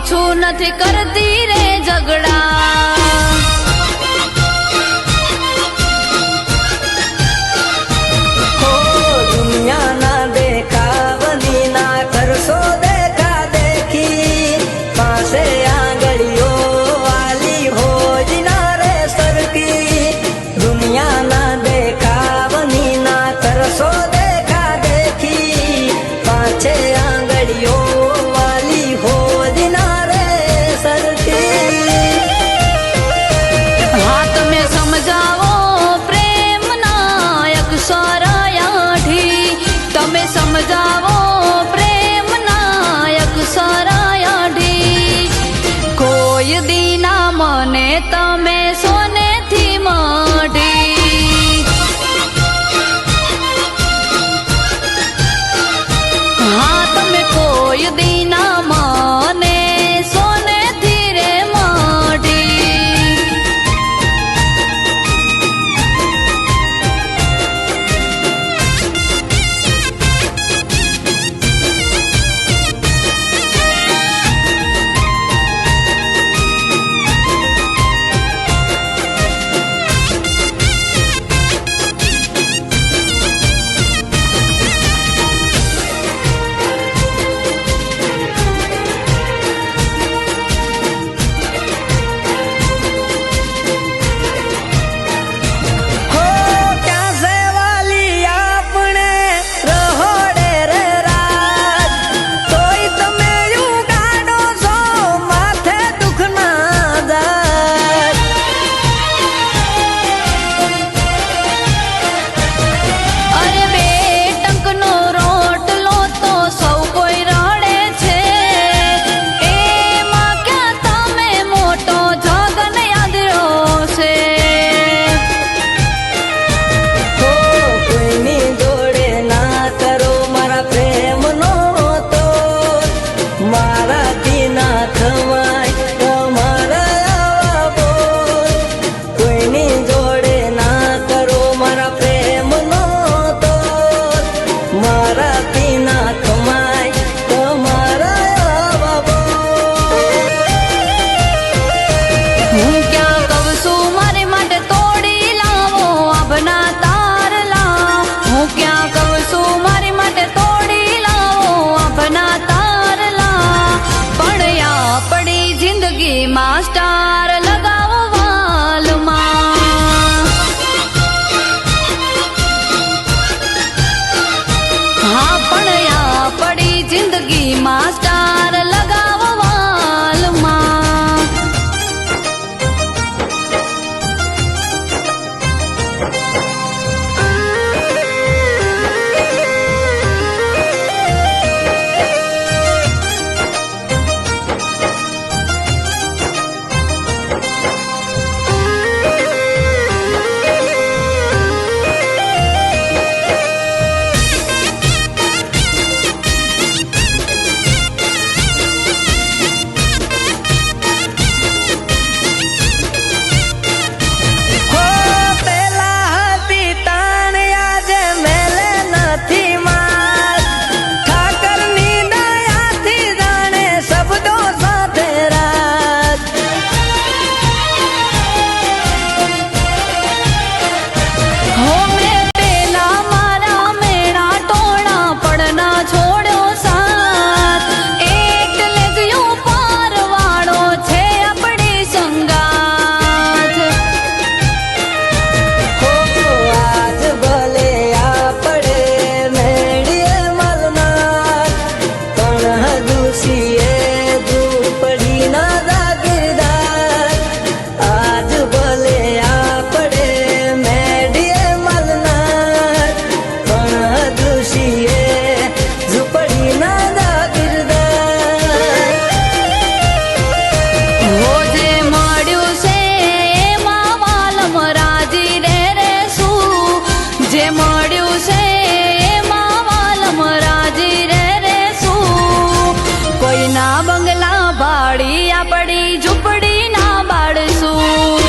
છું નથી કરતી રે ઝઘડા દુનિયાના દેખાવની ના કરશો દેખા દેખી પાસે આંગળીઓ વાલી હોજ ના રે સરકી દુનિયાના દેખાવની ના કરશો દેખા દેખી પાછે આંગળીઓ વાલી હોજ ના રે સરકી હા તમે સમજાવો પ્રેમના અક્ષર તમે સમજાવો પ્રેમના અક્ષર કોઈ દીના મને તમે સોનેથી મઢી હા તમે કોઈ દીના મને સોનેથી રે મઢી માસ્ટર લગાવો વાલમાં હા પણ આ પડી જિંદગી માસ્ટર લગાવો વાલમાં બંગલા ભાડી આપણી ઝૂંપડી ના બાળશું